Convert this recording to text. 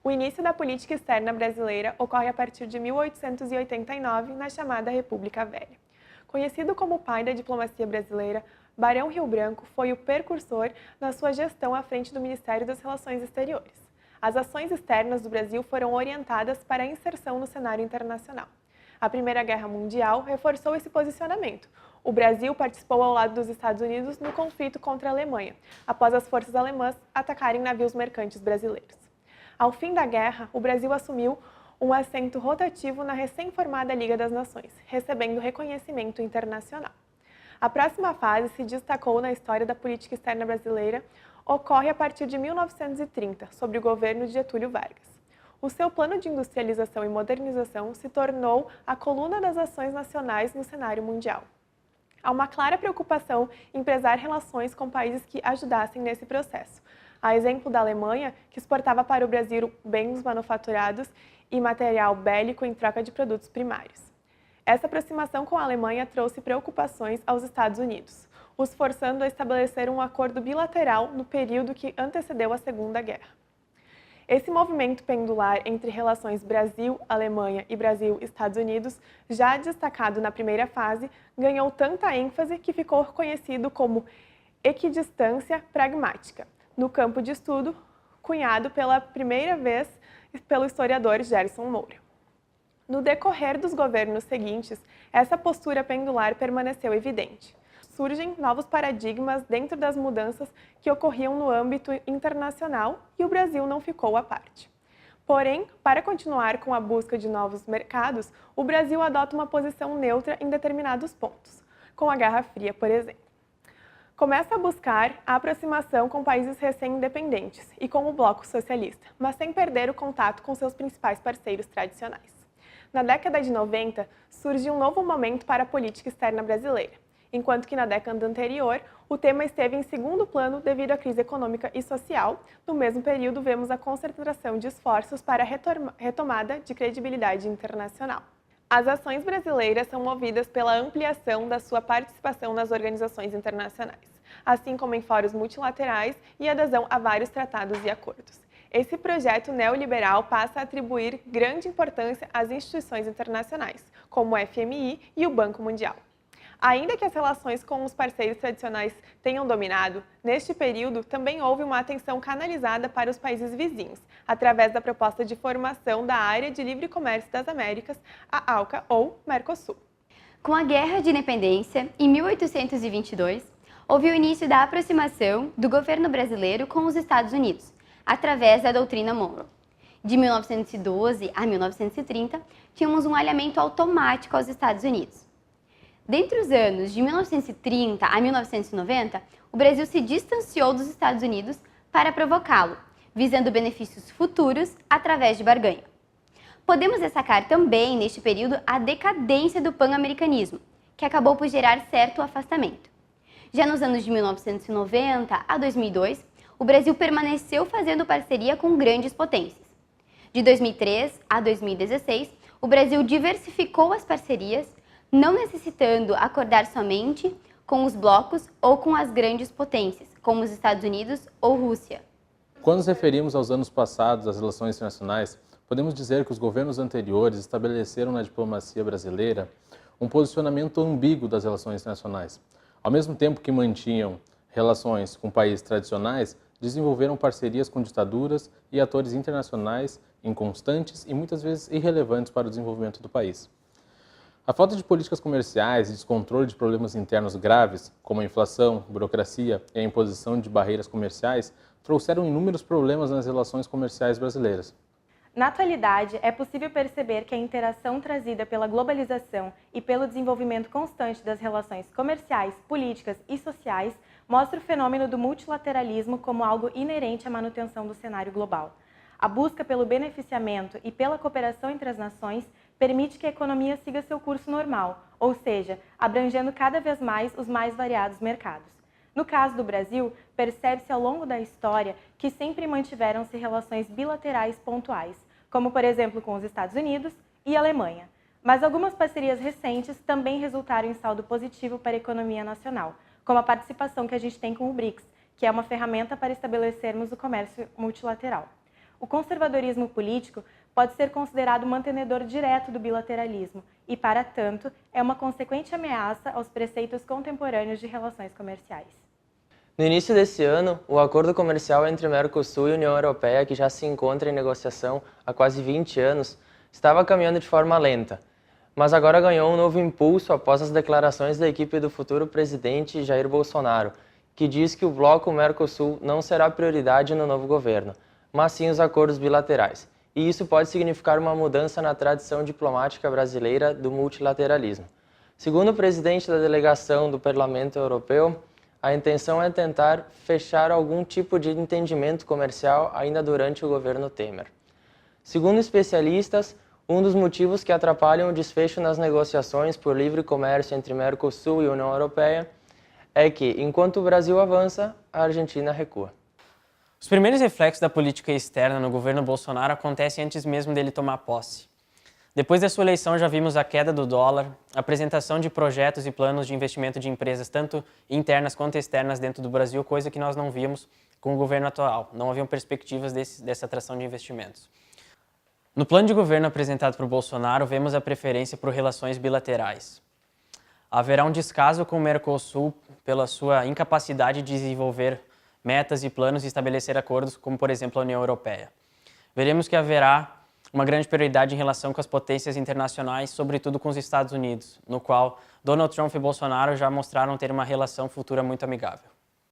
O início da política externa brasileira ocorre a partir de 1889, na chamada República Velha. Conhecido como o pai da diplomacia brasileira, Barão Rio Branco foi o precursor na sua gestão à frente do Ministério das Relações Exteriores. As ações externas do Brasil foram orientadas para a inserção no cenário internacional. A Primeira Guerra Mundial reforçou esse posicionamento. O Brasil participou ao lado dos Estados Unidos no conflito contra a Alemanha, após as forças alemãs atacarem navios mercantes brasileiros. Ao fim da guerra, o Brasil assumiu um assento rotativo na recém-formada Liga das Nações, recebendo reconhecimento internacional. A próxima fase se destacou na história da política externa brasileira, ocorre a partir de 1930, sob o governo de Getúlio Vargas. O seu plano de industrialização e modernização se tornou a coluna das ações nacionais no cenário mundial. Há uma clara preocupação em prezar relações com países que ajudassem nesse processo. A exemplo da Alemanha, que exportava para o Brasil bens manufaturados e material bélico em troca de produtos primários. Essa aproximação com a Alemanha trouxe preocupações aos Estados Unidos, os forçando a estabelecer um acordo bilateral no período que antecedeu a Segunda Guerra. Esse movimento pendular entre relações Brasil-Alemanha e Brasil-Estados Unidos, já destacado na primeira fase, ganhou tanta ênfase que ficou conhecido como equidistância pragmática, no campo de estudo cunhado pela primeira vez pelo historiador Gerson Moura. No decorrer dos governos seguintes, essa postura pendular permaneceu evidente. Surgem novos paradigmas dentro das mudanças que ocorriam no âmbito internacional e o Brasil não ficou à parte. Porém, para continuar com a busca de novos mercados, o Brasil adota uma posição neutra em determinados pontos, com a Guerra Fria, por exemplo. Começa a buscar a aproximação com países recém-independentes e com o bloco socialista, mas sem perder o contato com seus principais parceiros tradicionais. Na década de 90, surge um novo momento para a política externa brasileira, enquanto que na década anterior, o tema esteve em segundo plano devido à crise econômica e social. No mesmo período, vemos a concentração de esforços para a retomada de credibilidade internacional. As ações brasileiras são movidas pela ampliação da sua participação nas organizações internacionais, assim como em fóruns multilaterais e adesão a vários tratados e acordos. Esse projeto neoliberal passa a atribuir grande importância às instituições internacionais, como o FMI e o Banco Mundial. Ainda que as relações com os parceiros tradicionais tenham dominado, neste período também houve uma atenção canalizada para os países vizinhos, através da proposta de formação da Área de Livre Comércio das Américas, a ALCA ou Mercosul. Com a Guerra de Independência, em 1822, houve o início da aproximação do governo brasileiro com os Estados Unidos, através da doutrina Monroe. De 1912 a 1930, tínhamos um alinhamento automático aos Estados Unidos. Dentre os anos de 1930 a 1990, o Brasil se distanciou dos Estados Unidos para provocá-lo, visando benefícios futuros através de barganha. Podemos destacar também, neste período, a decadência do pan-americanismo, que acabou por gerar certo afastamento. Já nos anos de 1990 a 2002, o Brasil permaneceu fazendo parceria com grandes potências. De 2003 a 2016, o Brasil diversificou as parcerias, não necessitando acordar somente com os blocos ou com as grandes potências, como os Estados Unidos ou Rússia. Quando nos referimos aos anos passados das relações internacionais, podemos dizer que os governos anteriores estabeleceram na diplomacia brasileira um posicionamento ambíguo das relações internacionais. Ao mesmo tempo que mantinham relações com países tradicionais, desenvolveram parcerias com ditaduras e atores internacionais inconstantes e muitas vezes irrelevantes para o desenvolvimento do país. A falta de políticas comerciais e descontrole de problemas internos graves, como a inflação, burocracia e a imposição de barreiras comerciais, trouxeram inúmeros problemas nas relações comerciais brasileiras. Na atualidade, é possível perceber que a interação trazida pela globalização e pelo desenvolvimento constante das relações comerciais, políticas e sociais mostra o fenômeno do multilateralismo como algo inerente à manutenção do cenário global. A busca pelo beneficiamento e pela cooperação entre as nações permite que a economia siga seu curso normal, ou seja, abrangendo cada vez mais os mais variados mercados. No caso do Brasil, percebe-se ao longo da história que sempre mantiveram-se relações bilaterais pontuais, como por exemplo com os Estados Unidos e Alemanha. Mas algumas parcerias recentes também resultaram em saldo positivo para a economia nacional, como a participação que a gente tem com o BRICS, que é uma ferramenta para estabelecermos o comércio multilateral. O conservadorismo político pode ser considerado mantenedor direto do bilateralismo e, para tanto, é uma consequente ameaça aos preceitos contemporâneos de relações comerciais. No início desse ano, o acordo comercial entre Mercosul e União Europeia, que já se encontra em negociação há quase 20 anos, estava caminhando de forma lenta, mas agora ganhou um novo impulso após as declarações da equipe do futuro presidente Jair Bolsonaro, que diz que o bloco Mercosul não será prioridade no novo governo, mas sim os acordos bilaterais. E isso pode significar uma mudança na tradição diplomática brasileira do multilateralismo. Segundo o presidente da delegação do Parlamento Europeu, a intenção é tentar fechar algum tipo de entendimento comercial ainda durante o governo Temer. Segundo especialistas, um dos motivos que atrapalham o desfecho nas negociações por livre comércio entre Mercosul e União Europeia é que, enquanto o Brasil avança, a Argentina recua. Os primeiros reflexos da política externa no governo Bolsonaro acontecem antes mesmo dele tomar posse. Depois da sua eleição já vimos a queda do dólar, a apresentação de projetos e planos de investimento de empresas tanto internas quanto externas dentro do Brasil, coisa que nós não víamos com o governo atual. Não haviam perspectivas dessa atração de investimentos. No plano de governo apresentado por Bolsonaro, vemos a preferência por relações bilaterais. Haverá um descaso com o Mercosul pela sua incapacidade de desenvolver metas e planos e estabelecer acordos, como por exemplo a União Europeia. Veremos que haverá uma grande prioridade em relação com as potências internacionais, sobretudo com os Estados Unidos, no qual Donald Trump e Bolsonaro já mostraram ter uma relação futura muito amigável.